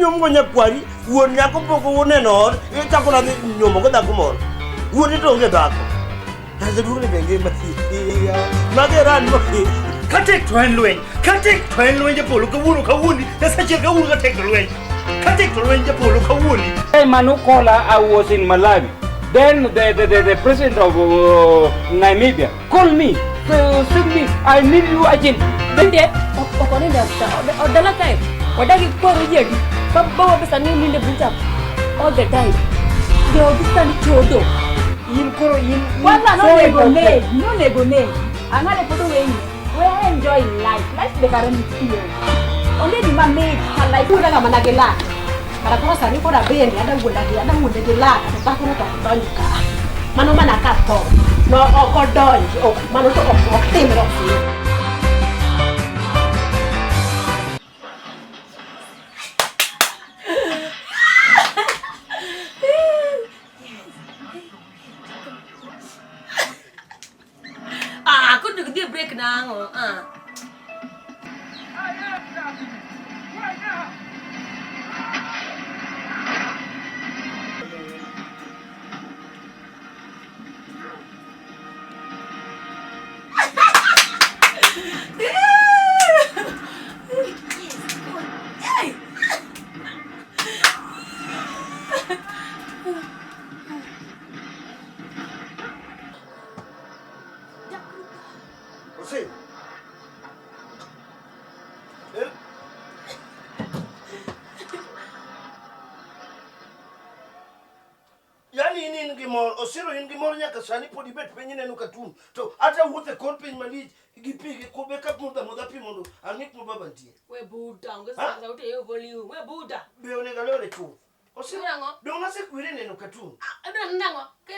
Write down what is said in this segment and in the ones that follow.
Nyom gonya kwari, wuon nyako poko wone nor, chako na nyomo go dako mor. Wuon to nge dako. Taze dure benge mati. Mageran mo. Katek twen lwen Japolo ka wuno ka wuni. Dasa che ka wunu ka tek lwen. Katek twen Japolo ka wuni. Hey Manukola, I was in Malawi. Then the president of Namibia called me. Said me, I need you again. Bende, okone dafta. Odala kai. Wadagi koro yedi. Bawa besani ninde buta. All the time. They will be standing chodo. In Koro in. Wala no nego ne. Angale photo wengi. We are enjoying life. Life the current here. Only the man made her life. Kuda kama nagela. Para kwa sari kwa bende ada ngunda gela. Ataka na takutonka. Mano mana kato. No okodonj. Mano to oktimro. Break now. Osiro in gimoro nyaka sani podi bet penye nenu katun to ata wuothe kor piny malich gi pigi kobe ka mudha pi mondo ang'ik mo baba ntie we buda ngesa sauti yo volume we buda be onega lore chuth osiro be ona se kwire nenu katun nango ke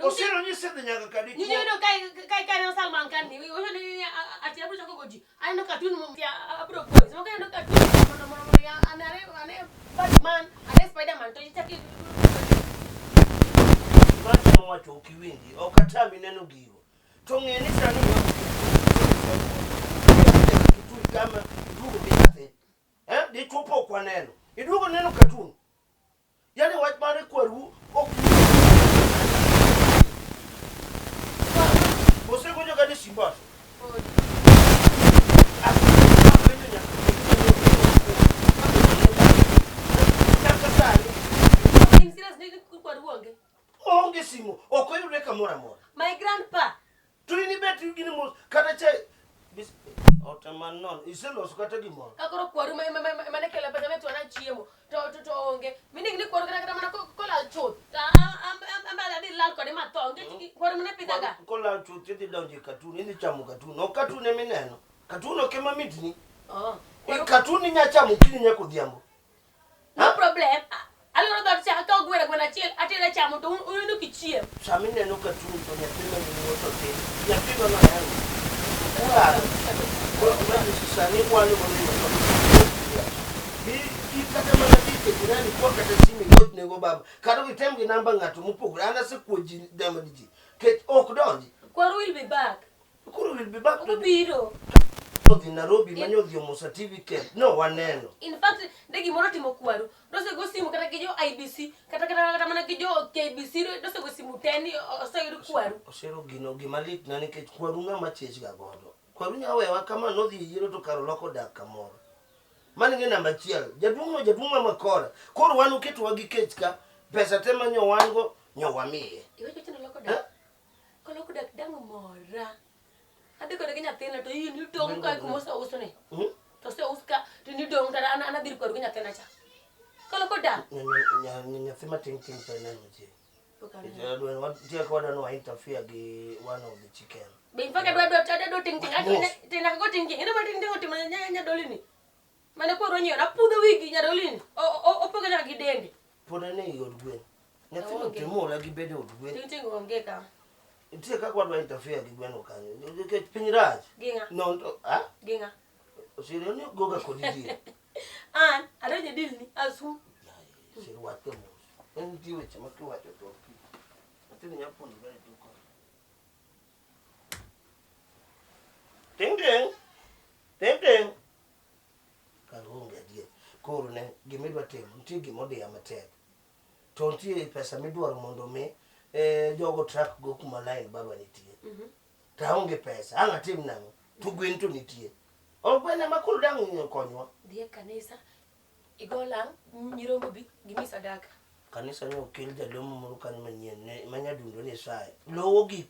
osiro ni se nyaka kadi ni no kai no Salman Khan ni wo ni ati abu chako goji ai no katun mo ya abro ko so kai no katun mo ya ane Batman ane Spider-Man to itaki wacho ukiwinji okatami neno gigo to ng'eni sani kitu kama dugo biate de chopo kwa neno idugo neno katun yani wach mare kwaru ok bose gojo gadi simba onge simo okoyude kamora mora my grandpa tuini beti gini mos kata che bis otaman non iselos kata gimoro akoro kwaru mane kele pesa metu na chiemo to onge meaning ni kwaru kata mana ko lal chot amba di lal ko de ma to onge kwaru mane pidaga ko lal chot ti donje katuni ni chamu katuni o katuni mineno katuni okema mitni katuni nya chamu kini nya kodhiambo no problem aloro dot cha to gwena chiel atira chamo to uno kichiem samine no katuni to nyathina ni woto te nyathina no hero kwa sani wale bi kata mana dike jirani kwa kata simi got nego baba kado kitemgi namba ngatu mupogre ana se koji damadi ke ok donji kwaru will be back kuru will be back to biro in Nairobi manyo Musa TV Camp no waneno in fact degi moro timo kwaru dose go simu kata kijo IBC kata mana kijo KBC dose go simu teni oseyudo kwaru osero gino gimalit nani ke kwaru ngama chech ga godo kwaru nyawewa kama no dhi yiro to karo loko dak kamoro mani nge namba chiel jaduong makora koro wan uketo wagi kech ka pesa te manyo wango nyo wamiye iwe chochino loko dak ko loko dak dango mora ade ko de nyathina to yin dong ka ko mosa usne to se uska to ni dong tara ana dir ko nyathina cha kala ko da nyathima ting pe na mje okay do what dia ko da no interfere gi one of the chicken be faka do ting ati tina ko ting ina ma ting ting nya dolini mane ko ronyo na pudo wigi nya dolini o poga na gidende poda ne yod gwen nyathima temo la gi bedo gwen ting onge ka Itie ka kwa dwa interfere gi gweno kanyo. Ke piny rach. Ginga. No, ha? Ginga. Osiro ni goga kodi di. Adoje dil ni asu. Osiro wate mo. En di weche ma kiwacho to. Atini nyapondo bere tuko. Ting ting. Kalonge die. Koro ne gimido nitie gimodiya matek. To nitie pesa midwaro mondo mi jogo track go kuma line baba nitie. Taonge pesa, anga tim nango. To gwen to nitie. Ogwene makul dang konywa. Dhie kanisa. Igolang nyirombo bi gimi sadaka. Kanisa ne okel jalomo moro kanyo manyien ne manyadundo ni sae. Lowo gi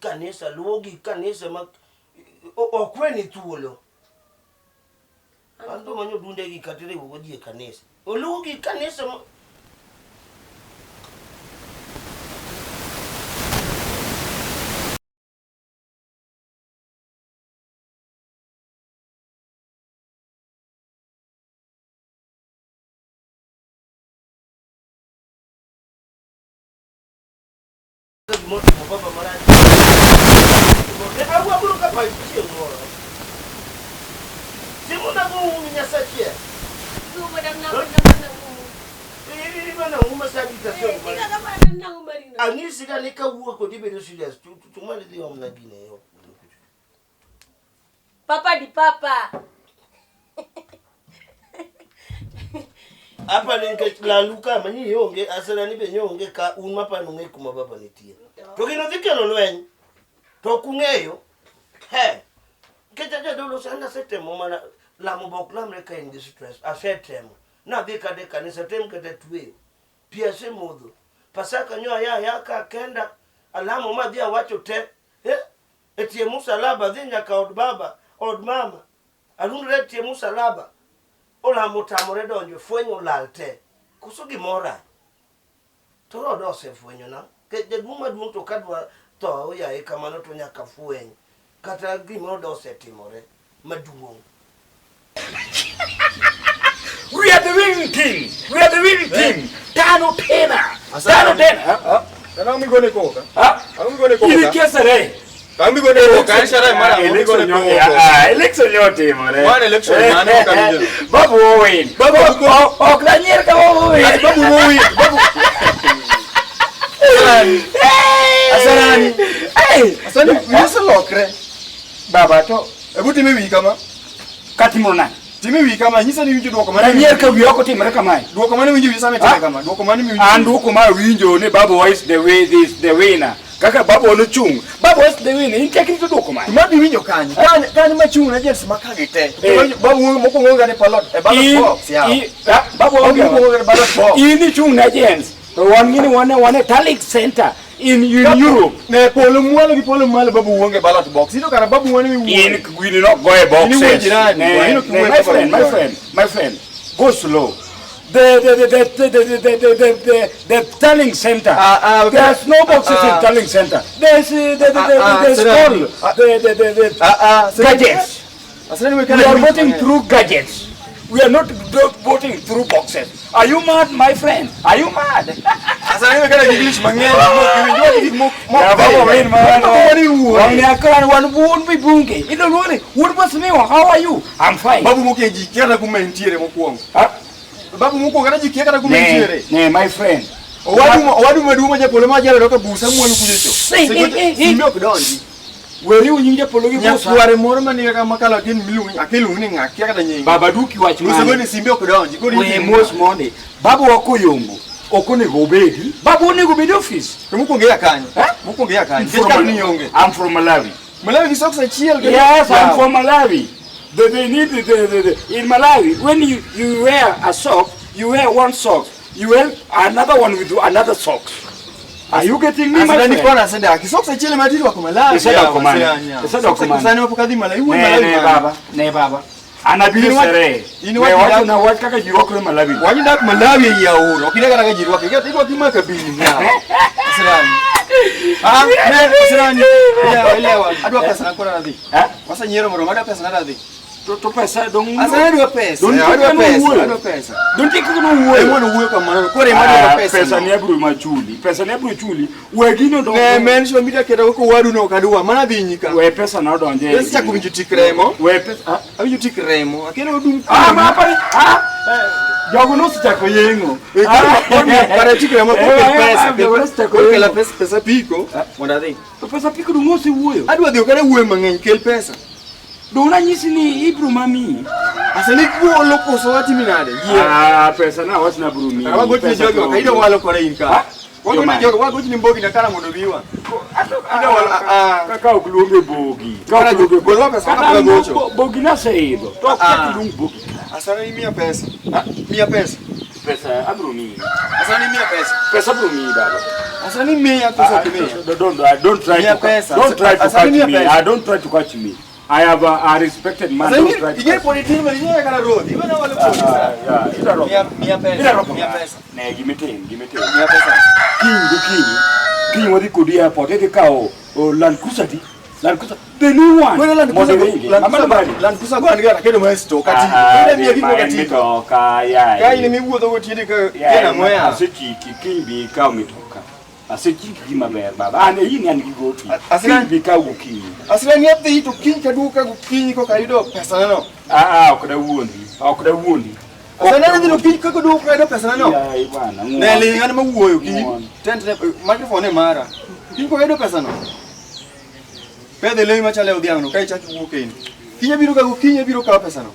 kanisa ma okwe ni thuolo. Ando manyo dunde gi katire wugo ji kanisa. Oluwo gi kanisa moto baba marani. Awu aburu ka pai chieng ora. Simona go nya sache. Go madam na. Bana uma sabi ta so. Ani siga ne ka wuo ko dibe do serious. Tu mali di omna gine yo. Papa di papa. Apa nenke la luka mani yonge asala ni be nyonge ka un mapa no ngeku mababa nitie. To gino dikelo lweny. To kungeyo. He. Keja dolo sanda setemo mana la mobok lamre ka in stress. Asetemo. Na dika de kanisa tem kete tuwe. Pia se modo. Pasaka nyo ya ka kenda alamo madia wacho te. Etie Musa laba dhinya ka od baba, od mama. Alunre etie Musa laba. Ola motamore donjo fwenyo lalte. Kuso gimora. To rodo se fwenyo na. Ke Jaduong maduong to kadwa to ya e kamano to nyaka fwenyo. Kata gimoro do se timore maduong. We are the winning team. We are the winning team. Tano tena. Tano tena. Kami gone koka. Kami gone koka. Ili kiasa re. Kami gone koka. Kanishara mara kami gone koka. Election yote mare. One election mane kami jeno. Babu win. Babu oklanyer ka win. Babu win. Babu. Asarani. Asani yesa lokre. Baba to. Ebuti mewi kama. Katimona. Timi wi kama nyisa ni winjo dwoko mane. Nyer ka wi oko timre kama. Dwoko mane winjo wi same tene kama. Dwoko mane mi winjo. Andu kuma winjo ne Babu is the way this the winner. Kaka Babu no chung. Babu is the winner. In take to dwoko man. Tuma bi winjo kanyi. Kanyi machung na jens makage te. Babu moko ngonga ne palot. E ballot box ya. Babu ngonga ne ballot box. Ini chung na jens. Wangine wane talent center in Europe. Ne polo mwale babu wonge ballot box. Ino kana babu wani mi In we do not go a box. My friend, go slow. The talent center. There's no boxes in talent center. There's gadgets. We are voting through gadgets. We are not voting through boxes. Are you mad, my friend? Are you mad? Asani we kana English mangen. How are you? I'm fine. Babu moke jikera kumentiere mokuongo. Babu moko kana jikera kumentiere. Ne, my friend. Wadu madumo Japolo majalo roka busa mwanu kujecho. Simbe okdonji. Weri unyinje Japolo gi busa. Nyakware moro mani kaka makala kin milu akelu ni ngaki kaka nyengi. Baba duki wachmani. Musaboni simbe okdonji. We most money. Babu wako yombo. Okone gobedi. Babu ne gobedi office. Mukongeya kanyi. Mukongeya kanyi. I'm from Malawi. Malawi is socks chiel. Yes, I'm from Malawi. They need in Malawi when you wear a sock, you wear one sock. You wear another one with another sock. Are you getting me, my friend? Nikona senda kisoksa chile matiri wako Malawi. Esa dokumani. Sasa wapo kadhi Malawi. Ne baba. Anabili sere. We watu na watu kaka jiroko na Malawi. Wanyinda Malawi ya uro. Okineka kaka jiroko. Iko kima kabili na. Asirani. Asirani. Elewa. Adwa pesa nakona radhi. Wasa nyero moro mada pesa na radhi. To pesa dong. Asirani adwa pesa. Adwa pesa. Don't take no uwe. Mwana uwe kwa maneno. Kore mwana pesa. Pesa ni abru machuli. Pesa ni abru chuli. Wegino do. Ne mention media keda ko wadu no kadua. Mana binyika. We pesa na donje. Pesa cha kubinjutikremo. We pesa. Abinjutikremo. Akene odum. Mapari. Jogo no si chako yengo. Para tikremo ko pesa piko. Wanda dei. Pesa piko do ngosi uwe. Adwa dio kana uwe mangeny kel pesa. Dona nyisi ni ibru mami. Asani kuo loko so wati minade. Pesa na wati na brumi. Kama goti jogi wakaida walo kore inka. Watu ni jogi wagoti ni mbogi na kala mondo biwa. Ida walo kaka okulombe bogi. Kala jogi golwa pesa kala gocho. Bogi na seido. To kulung bogi. Asani mia pesa. Mia pesa. Pesa abrumi. Asani mia pesa. Pesa brumi baba. Asani mia pesa kimia. Don't try to catch me. I don't try to catch me. I have a respected man. Don't try to catch me. Mia pesa. Ne, give me 10. Mia pesa. King wadi kudi airport. Ete kao Land Cruiser di. Land Cruiser. The new one. Land Cruiser kwa nigara kedo mwesto kati. Mia kiko kati. Kai ni mibuo to wotiri ka kena moya. Asiki kimbi kao mitoka. Asiki kima ber baba. Ane yini ani goti. Asiki kao guki. Asira ni ate hito kinka duka gukinyi ko kaido pesa nano. Okuda wuondi. Asana ni kinka ko duka kaido pesa nano. Ya bwana. Ne le ngana mawuoyo ki. Tente microphone mara. Kinko kaido pesa no. Pede le machale odiano kai chaki wuokeni. Kinya biro ka gukinyi biro ka pesa no.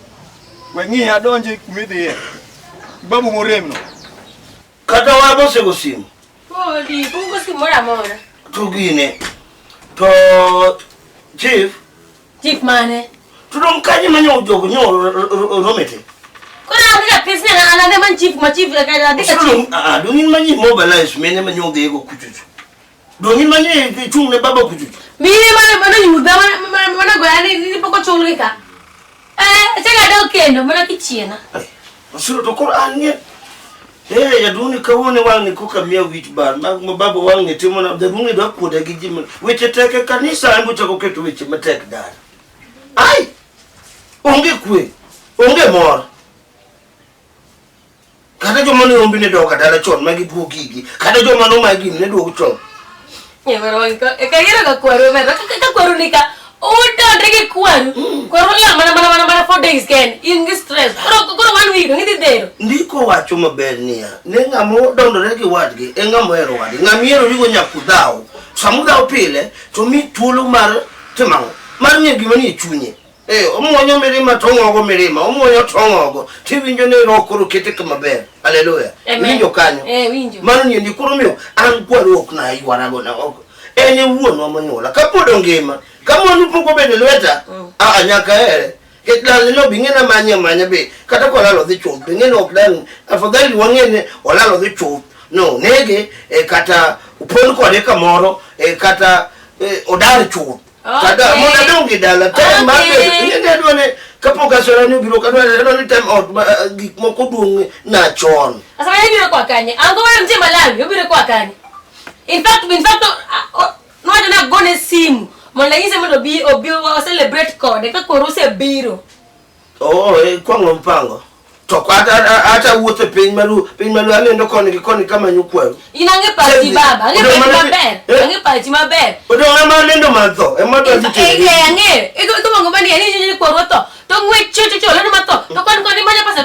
Wengi adonje kumidhi. Babu moremno. Kata wabo sego simu. Odi, kungo simu mora. Tugine. To Chief mane. Tudong kanye manyo jogo nyo romete. Kuna ngika pesa na anade man chief la kada dika chief. Dongin manyi mobilize mene manyo dego kuchuchu. Dongin manyi chungne baba kuchuchu. Mimi mana yuda mana goyani ni poko chulika. Chega do kendo mana kichiena. Masuro to Quran nye. Jaduong kawone wangi kuka mia wich bar. Mababa wangi timo na jaduong do koda gijima. Weche teke kanisa angu chako ketu weche matek dara. Ai! Onge kwe. Onge mor. Kada jo mano ombi ne do kadala chon magi duo gigi. Kada jo mano magi ne duo chon. Wero ka yera ka kwaro mera ka kwaro nika. Uta ndege kwaro. Kwaro la mana 4 days ken. In stress. Koro 1 week ngi didero. Ndiko wacho maber niya. Ne ngamo dondore gi wadgi, ngamo ero wadgi. Ngamiero rigo nyakudao. Samudao pile to mi tulo mar temang. Mar nye gima ni chunye. Omuonyo mirima tongogo mirima. Omuonyo tongogo. Tiwinjo ne rokoro kete kama ber. Hallelujah. Winjo kanyo. Winjo. Mano nye ndikuro miyo. Angkwaro okna yuwarago na oko. Ene uono wamanyola. Kapodo ngema. Kama onipuko bede lweta. Nyaka ere. Ketlan no bingena manya be. Kata kwa lalo the chup. Bingena okdan. Afadhali wangene olalo the chup. No, nege kata uponu kwa deka moro. Kata odari chup. Kada mona dongi dala time market ngene done kapoka sora ni biro kadwa ni time out gik moko duong na chon asa ni biro kwa kanye ango wa mje Malawi biro kwa kanye in fact no na gone sim mona yise mo obi wa celebrate code ka koruse biro kwa ngompango to ata wuothe piny malu alendo koni kama nyukweru inange party baba ange party maber odonga malendo matho emoto dite ange iko mongo bani ni kworoto to ngwe chuchu lendo matho to kon manya pasa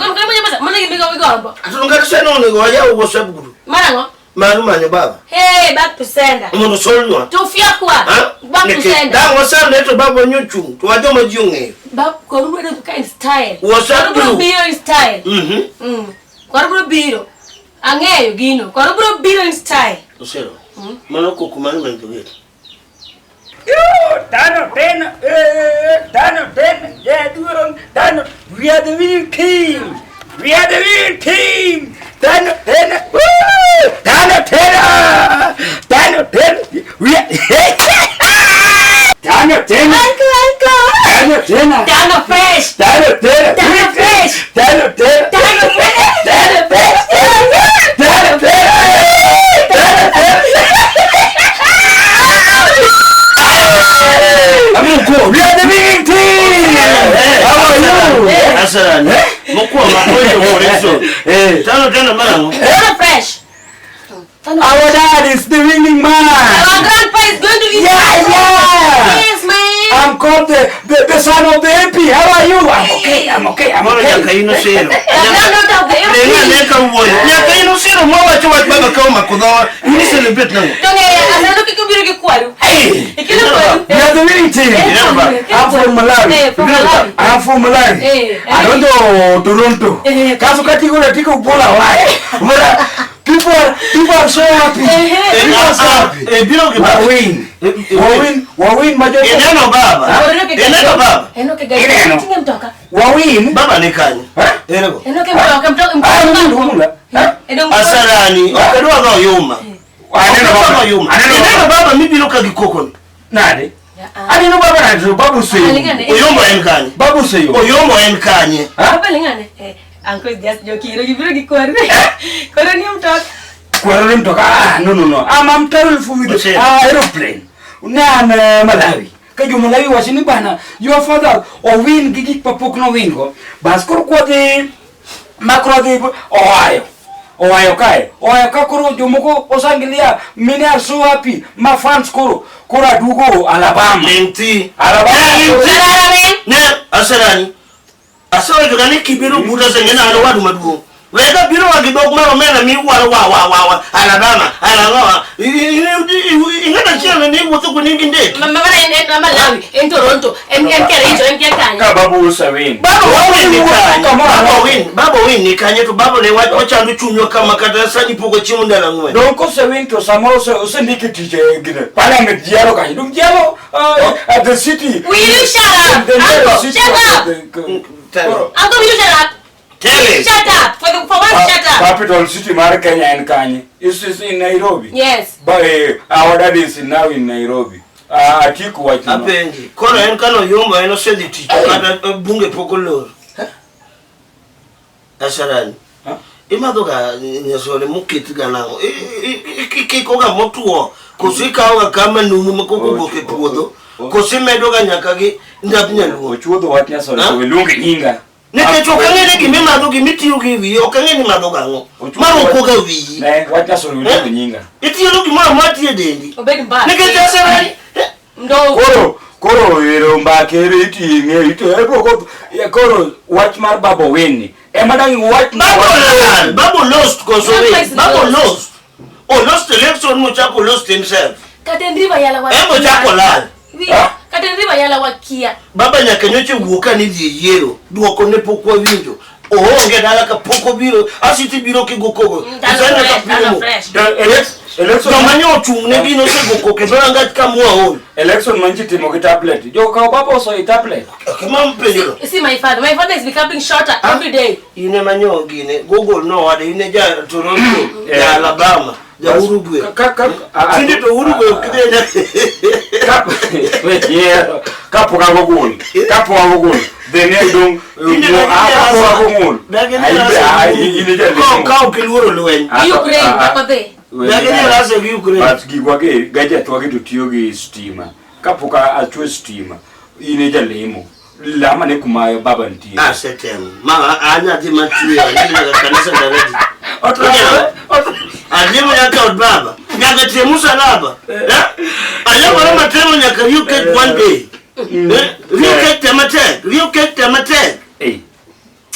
mana gibigo wigombo atunga seno ne go ya WhatsApp group marango Manu manyo baba. Hey, back to sender. Mono solno. To fia kwa. Back to sender. Da WhatsApp neto baba nyuchu. To wajo majunge. Bab korubo do kind style. WhatsApp korubo biro in style. Korubo biro. Angeyo gino. Korubo biro in style. Osero. Mano kokumani manjoge. Tano ten. Jaduong. Tano. We are the winning team. Tano ten. We are Tano ten. Tano fresh. We are the winning team. How are you? Asarani. Mokwa makojo moreso. Tano malango. Tano fresh. Our dad is the winning man. Our grandpa is going to win. Yeah. Yes, man. I'm call the son of the MP. How are you? I'm okay. I'm okay. I'm Moro okay. nyaka inosero. Not of the Lenga neka uwoyo. Nyaka inosero mwa chwa baba kama kudhoa. Ni celebrate nangu. Asano kikubiro kikwaru. Ikile kwaru. You are the winning team. I'm from Malawi. From Malawi. I'm from Malawi. I don't know Toronto. Kaso kati kuna tiko bola wai. People are so happy. People are so happy. Wawin majoka. Eneno baba. Eneno baba. Enoke gari. Tinge mtoka. Wawin. Baba nekanya. Eneno. Enoke mtoka. Asarani. Okadwa ga yuma. Eneno baba mibilo ka gikoko. Nade? Anino baba na babu seyo. Oyombo enkanye. Babu seyo. Oyombo enkanye. Baba lingane. Uncle just joking. Gibiro gikwaru. Koro ni mtoka. Kwaro mtoka. No. I'm traveling with aeroplane. Una Malawi. Kajo Malawi wasini bana. Your father win gigi papok no wingo. Baskor kwa de makro de Ohio kai. Ohio ka koro jomoko osangilia. Many are so happy. My fans koro adugo Alabama. Lenti. Alabama. Ne asarani. Asore jogani kibiro buda sengena alwadu madugo. Wega biro wagidog maro mena mi wa Alabama. Ingata chele ni wutu kuningi ndeki. Mama na Malawi in Toronto. Kanya. Ka babu usawin. Baba win ni kanye to baba le wacha ndu chunyo kama kadasa ni pogo chimunda la ngwe. Don't ko sewin to samoro se ndiki tije gine. Parliament dialo ka. Dum dialo at the city. Will you shut up? Uncle, shut up. Uncle, will you shut up? Tell it. Shut up. For once, shut up. Capital city Mara Kenya and Kanye. Is in Nairobi. Yes. But our dad is now in Nairobi. Atiku wa chino. Apendi. Kono enkano yomba eno sedi ticho kata bunge poko loro. Asarani. Imadoga nyesole mukitiga nango. Kikoga motuo. Kusika oga kama numu makoko boke puodo. Kusimedoga nyakagi ndapinya luo. Ochuodo watnya sole welungi nyinga. Neke chokangene kimi madogi mitiyo kivi. Okangene madoga ngo. Maro koga vi. Ne watnya sole welungi nyinga. Itiyo luki mara matiye dendi. Obedi mbaya. Neke jasarani. Ndo. Koro yero mbakere iti koro watch mar babo weni. Emadang watch Babo lost Babo lost. Oh, lost election Muchako lost himself. Katendriba yala wa. Emo chako lal. Katendriba yala wa kia. Baba nyakenyoche wuka ni yero. Duoko ne poko winjo. Onge dala ka poko biro. Asiti biro ki gokogo. Election manyo chung ne bino se gokoke. Bera ngati kamua hon. Election manjiti mo tablet. Jo ka baba so tablet. Kama mpelero. See my father is becoming shorter every day. Ine manyo gine. Google no wade ine ja Toronto. Ya Alabama. Ya Uruguay. Sindi to Uruguay kidenya. Kapo ka Google. Then I don't know. Kau kiluro luen. Ukraine kapade. Dagene rasa Ukraine. But gigwage gadget wage to tiyogi steamer. Kapo ka achwe steamer. Ineja lemo. Lama ne kumayo baba nti. Setem. Ma anya di matuya ni na kanisa ndani. Alimu yaka baba. Nyaka temusa laba. Alimu na matemo nyaka you get one day. Rio get temate.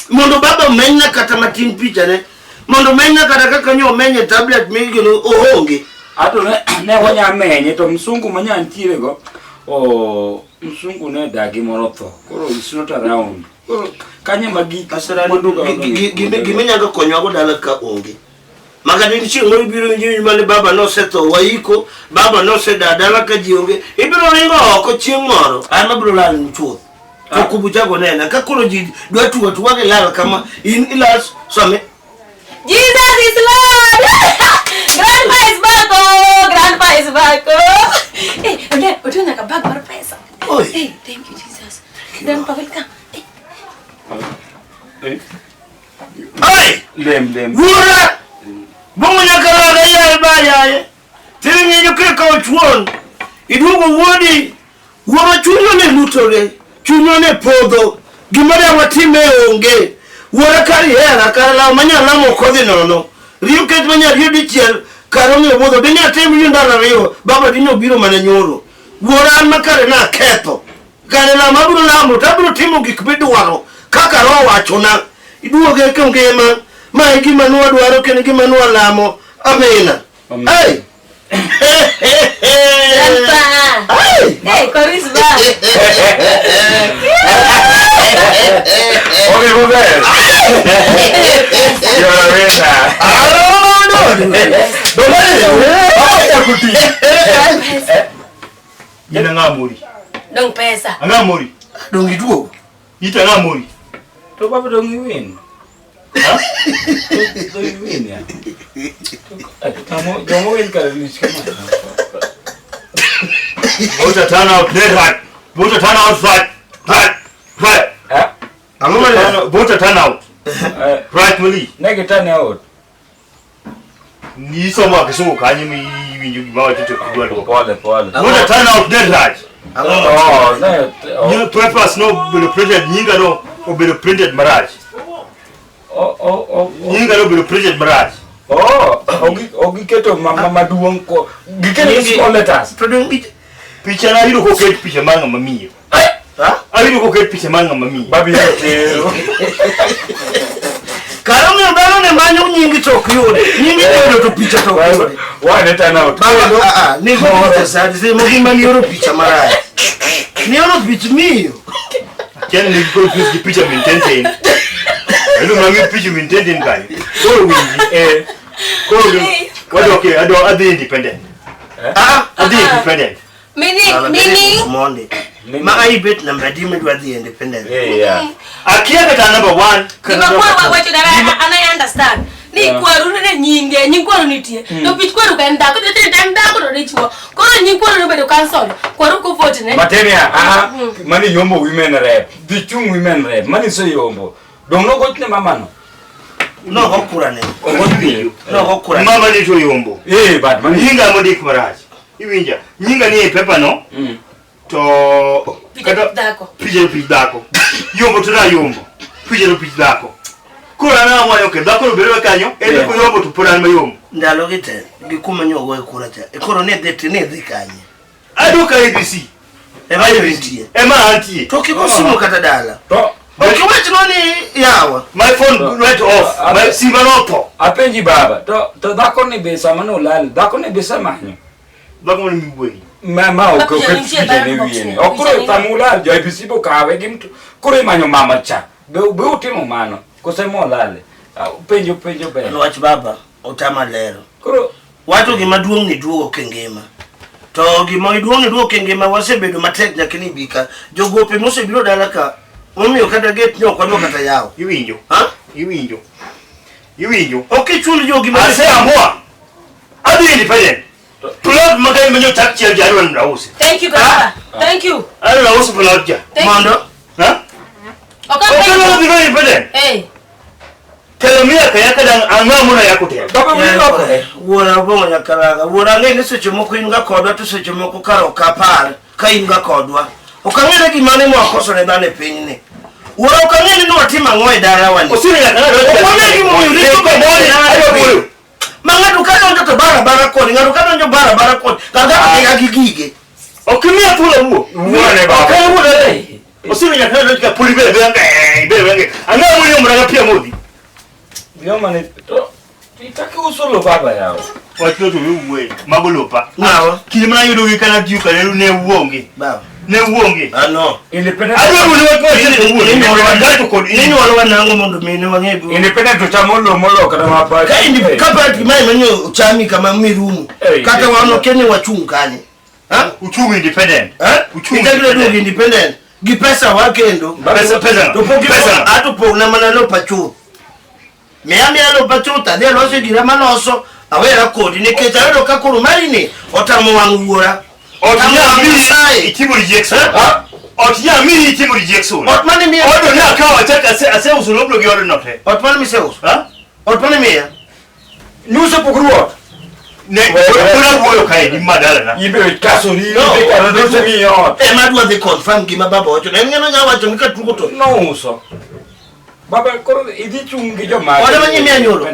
Mondo baba menya kata matin picha ne. Mondo menya kata kaka nyo menye tablet migino ohonge. Ato ne wanya menye to msungu manya ntire go. Oh, msungu ne dagi morotho. Koro is not around. Koro kanye magi kasara monduga. Gimenya ga konyo go dala ka onge. Magadini chi ngori biro nyi mane baba no seto waiko, baba no se dala ka jionge. Ibiro ringo ko chieng moro. Ama biro lan mchuo. Kukubuja go nena ka koro ji dwatu watu wage lala kama in ilas some. Jesus is Lord. Grandpa is back. Oh, Grandpa is back. Oh. Hey, okay, utunya ka bag para pesa. Oi. Hey, thank you Jesus. Grandpa welcome. Hey. Oi. Lem. Wura. Bongo nyakara ga ya baya. Tiringi yuke ka chuon. Idugo wodi. Wora chunyo ne lutore. Chunyo ne podo. Gimare watime onge. Wora kari hera karala manya lamo kodi nono. Rio ket manya rio dichiel karone wodo benya temi yunda na rio baba dinyo biro mana nyoro. Wora makare na keto. kare na mabiro lamo tabiro timo gik midwaro kaka roho wachona iduoge ke ngima ma gima nuwa dwaro kene gima nuwa lamo amina hey Hey, Korisba. Okay, go there. You're a winner. Jina ngamuri. Dong pesa. Ngamuri. dong iduogo Ita ngamuri. To baba dong you win. Ha? Do you win ya? Kamu win kali ni kama. Vote turn out dead right. Vote turn out right. Right. Vote turn out. Right muli. Nege turn out. Ni soma kisungu kanyi mi winju gibawa tete kudwa do. Pole. Vote turn out dead right. Oh, no. Ni purpose no be printed nyinga no be printed maraj. Oh. Nyinga no be printed maraj. Oh, ogi keto mama duong ko. Giketo small letters. to dong it Picha na hiyo koket picha manga mamiyo. ha Hiyo koket picha manga mamiyo. Babi yote. karame ndalo ne manyo nyingi tokyude nyingi ndio to picha tokyude Why turn out? baba ni go sasa sema gima ni oro picha maraya ni oro picha miyo Kene ni ko fisi picha mintenten. Elo mangi picha mintenten kai. Ko wingi ko wado okay ado independent. Adi independent. Meaning. Monday ma ai bet na mbadi me dwa the independent Yeah. Akia kata number 1 Kima kwa wacho dara ana understand. Ni kwaru ne nyinge nyingwaru nitie. To pich kwaru kan da ko te tem da ko ro chwo. Ko nyingwaru no bedo cancel. Kwaru ko vote ne. Matenia, mani yombo women rep. Bichung women rep. Mani so yombo. Dong no gotne mama no. no hokura ne Ogotni. no hokura mama ni to yombo. But mani Nyinga modik maraj. Iwinja. Nyinga ni pepa no. To Picha dako. Picha dako. Yombo tuna yombo. Picha dako. Kura na mwa yoke dako no bero kanyo. Ende ko yombo to pura na yombo. ndalo gite gikuma nyogo e kura cha e koro ne dhi kanye Aduka ABC. e ba yintie Ema anti. to kiko simu kata dala to okay wach no ni yawa My phone went off. My simba nopo. apenji baba. To dako ni besa mano lal. Dako ni besa manyo. Bako ni mbwe. Mama o ko picha ni wiene. Okuro tamula jo ibisibo kawe gimtu. Kuro manyo mama cha. Be utimo mano. Kusemo lale. Penjo be. no wach baba otama lero Kuro watu gima duong ni duogo kengema to gima duong ni duogo kengema wasebedo matek nyakini bika jogope mosebiro dala ka omiyo kata get nyo kwa kata yao Iwinjo. ha Iwinjo. okay chuli jo gima I say amua. Adi independent. Plot magai manyo takchi ya jaru na usi. Thank you baba. Thank you. Ala na usi plot ja. mondo Ha? Okay. Okay na bigo independent. Hey. Telomia kaya kada angamuna yako te. baba wiko. wora bongo nyakaraga wora ngene seche moko inga kodwa to seche moko karo kapar ka inga kodwa okangene gima ne mwakoso ne dane pinyni wora okangene ni watima ngoe dara wani Osiri ya kana rote. okangene gima yuriko kodoni Ayo bulu. mangatu kana ndo bara kodi ngatu kana ndo bara kodi kanga agigige Okimia pula huo. Muone baba. Okay huo dai. Osiri ya kana rote puli bele bele. Angamu ni mranga pia modi. Yoma ni to. Itaki usolo baba yao. Watu tu wewe magolopa. nawa Kilima yudo wikana diuka lelu ne uonge. baba Ne uonge. no Independent. Ayo wulu watu nini wala wanango mondo mine wangebu Independent to chamolo molo kada mapa. kaindi kapa kimai manyo uchami kama mirumu kata wano kene wachungani ha uchumi independent. uchumi independent gipesa wakendo Pesa. pesa atupo na manalo pachu miami alo pachu tade loso gira maloso awera kodi ne ketaro kakuru marine otamo wangura Otinya itimu rejection. Otinya itimu rejection. otmani mi Odo na kawa chaka ase usuloblo gioro note. otmani mi seus Ha? otmani mi ya Nyuso pukruo. Ne kuna boyo kai di madala na. Ibe kaso ni No. ibe kana do se mi yo. e madwa de confirm gima baba ocho ne ngena nyawa cho nika tuko No uso. Baba koro idi chungi jo ma. Ode manyi mi anyoro.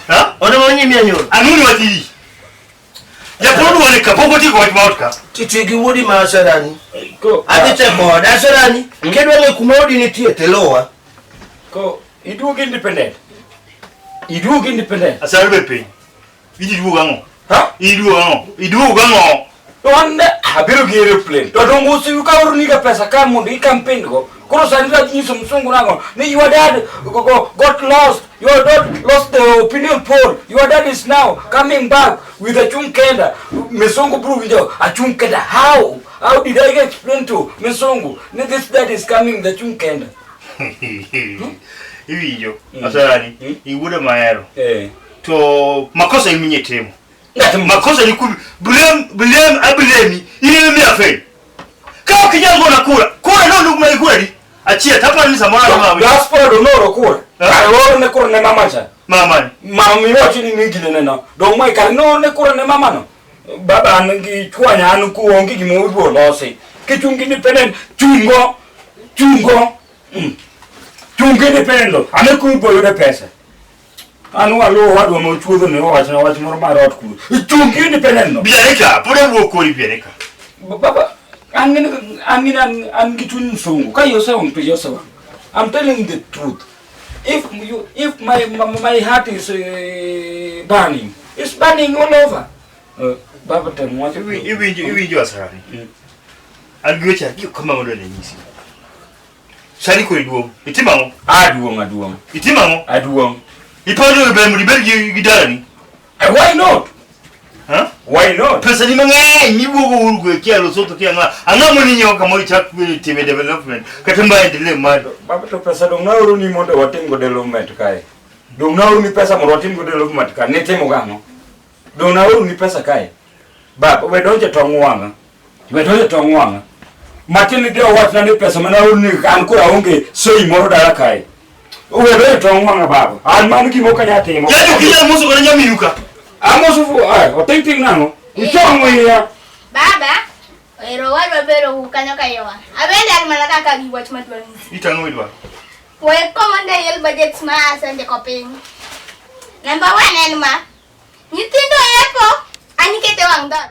Ha? ona manyi mi anyoro Anuni wati. Japolo wane kapoko ti ko about ka. Titigi wodi ma asarani. Ko. Adite mo asarani. Kedwa ne kumodi ni tie telowa. Ko iduog independent. Iduog independent. Asar be pe. Idi duog ango. Ha? Iduog ango. Iduog ango. Wanda habiro gi aeroplane. To dongo si ka uru ni ka pesa ka mondo I campaign go. Koro sanira nyiso msungu nango. Ni your dad got lost. Your dad lost the opinion poll. Your dad is now coming back with a chunkenda. Mesongo bro video a chunkenda. How? How did I explain to Mesongo? This dad is coming the chunkenda. Iwijo. Asarani. Iwuda maero. To makosa iminye temo. Makosa ni kubi blame ile mimi afei. Kama kijango na kura no ndugu mai kura di. Achia tapa ni samara mama. Diaspora do no kura. Ai ne kura ne mama cha. Mama. Mama mi wachi ni ngile nena. Do mai ka no ne kura ne mama no. Baba angi chwanya anu ku ongi gi mo bo lose. Kichungi independent chungo. Chungi independent. Ane ku bo yo de pesa. Anu alo wadu mo chudo ne wachi mo marot ku. Chungi independent no. Biareka, pore wo ko biareka. Baba I'm getting song. Can you sound to yourself? I'm telling the truth. If my heart is burning, it's burning all over. Baba tell me what you just heard. I'll go check you come out on the easy. Sally could do. Itimamo. Aduong. Itimamo. Aduong. You probably remember you done. And why not? Huh? Why not? Pesa ni mange ni bugo urugwe kialo soto kianga angamo ni nyoka mo TV development katamba endele mado baba to pesa dong na uru ni mondo watingo development kai dong na uru ni pesa mo watingo development kai netemo gamo dong na uru ni pesa kai baba we donje tongwanga matini de wat na ni pesa mana uru ni an kura onge soi moro dara kai we donje tongwanga baba an manu ki mo kanya temo ya kila musu ko nyami yuka amosufu ai otenting nango ichongo ya baba ero wado bero hukanyo kayowa abende almalaka ka giwach matwani itango idwa we komande yel budget ma asante koping number 1 en ma nyitindo yepo anikete wangda